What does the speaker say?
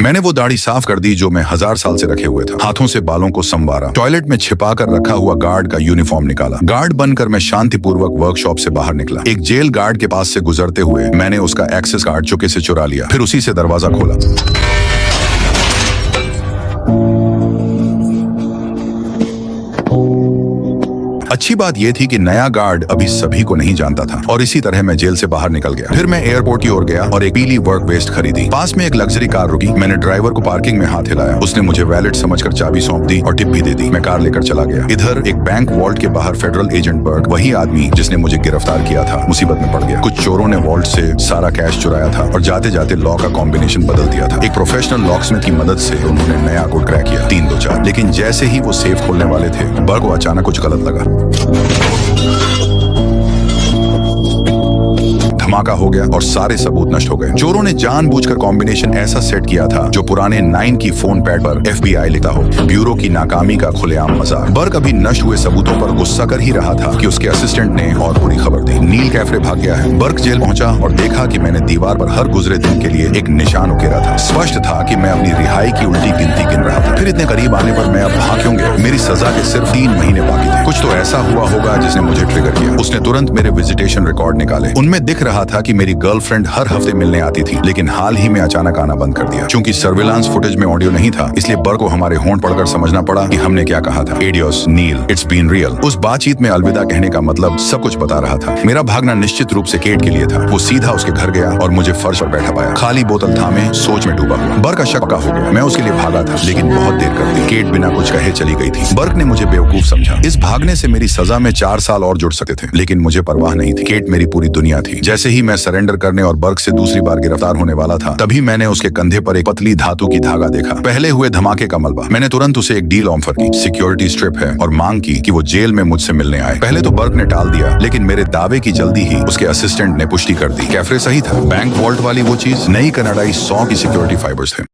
मैंने वो दाढ़ी साफ कर दी जो मैं 1000 साल से रखे हुए था। हाथों से बालों को संवारा, टॉयलेट में छिपा कर रखा हुआ गार्ड का यूनिफॉर्म निकाला। गार्ड बनकर मैं शांतिपूर्वक वर्कशॉप से बाहर निकला। एक जेल गार्ड के पास से गुजरते हुए मैंने उसका एक्सेस कार्ड चुके से चुरा लिया, फिर उसी से दरवाजा खोला। अच्छी बात यह थी कि नया गार्ड अभी सभी को नहीं जानता था और इसी तरह मैं जेल से बाहर निकल गया। फिर मैं एयरपोर्ट की ओर गया और एक पीली वर्क वेस्ट खरीदी। पास में एक लग्जरी कार रुकी। मैंने ड्राइवर को पार्किंग में हाथ हिलाया। उसने मुझे वैलेट समझकर चाबी सौंप दी और टिप भी दे दी। मैं कार लेकर चला गया। इधर एक बैंक वॉल्ट के बाहर फेडरल एजेंट बर्ग, वही आदमी जिसने मुझे गिरफ्तार किया था, मुसीबत में पड़ गया। कुछ चोरों ने वॉल्ट से सारा कैश चुराया था और जाते जाते लॉ का कॉम्बिनेशन बदल दिया था। एक प्रोफेशनल लॉकस्मिथ की मदद से उन्होंने नया कोड क्रैक किया, 3-2-4। लेकिन जैसे ही वो सेफ खोलने वाले थे, बर्ग को अचानक कुछ गलत लगा। धमाका हो गया और सारे सबूत नष्ट हो गए। चोरों ने जानबूझकर कॉम्बिनेशन ऐसा सेट किया था जो पुराने 9 की फोन पैड पर FBI लिखा हो। ब्यूरो की नाकामी का खुलेआम मजाक। बर्ग अभी नष्ट हुए सबूतों पर गुस्सा कर ही रहा था कि उसके असिस्टेंट ने और बुरी खबर दी। नील कैफरे भाग गया है। बर्ग जेल पहुंचा और देखा कि मैंने दीवार पर हर गुजरे दिन के लिए एक निशान उकेरा था। स्पष्ट था कि मैं अपनी रिहाई की उल्टी गिनती गिन रहा था। फिर इतने करीब आने पर मैं अब भाग क्यों गया? मेरी सजा के सिर्फ 3 महीने बाकी थे। कुछ तो ऐसा हुआ होगा जिसने मुझे ट्रिगर किया। उसने तुरंत मेरे विजिटेशन रिकॉर्ड निकाले। उनमें दिख रहा था कि मेरी गर्लफ्रेंड हर हफ्ते मिलने आती थी, लेकिन हाल ही में अचानक आना बंद कर दिया। चूंकि सर्विलांस फुटेज में ऑडियो नहीं था, इसलिए बर्ग को हमारे होंठ पढ़कर समझना पड़ा कि हमने क्या कहा था। Adios Neil, it's been real. उस बातचीत में अलविदा कहने का मतलब सब कुछ बता रहा था। मेरा भागना निश्चित रूप से केट के लिए था। वो सीधा उसके घर गया और मुझे फर्श पर बैठा पाया, खाली बोतल थामे सोच में डूबा हुआ। बर्ग का शक पक्का हो गया। मैं उसके लिए भागा था, लेकिन बहुत देर कर दी। केट बिना कुछ कहे चली गई थी। बर्ग ने मुझे बेवकूफ समझा। इस भागने से मेरी सजा में 4 साल और जुड़ सकते थे, लेकिन मुझे परवाह नहीं थी। केट मेरी पूरी दुनिया थी। जैसे ही मैं सरेंडर करने और बर्ग से दूसरी बार गिरफ्तार होने वाला था, तभी मैंने उसके कंधे पर एक पतली धातु की धागा देखा, पहले हुए धमाके का मलबा। मैंने तुरंत उसे एक डील ऑफर की, सिक्योरिटी स्ट्रिप है, और मांग की कि वो जेल में मुझसे मिलने आए। पहले तो बर्ग ने टाल दिया, लेकिन मेरे दावे की जल्दी ही उसके असिस्टेंट ने पुष्टि कर दी। कैफरे सही था। बैंक वॉल्ट वाली वो चीज नई कनाडाई 100 की सिक्योरिटी फाइबर्स थे।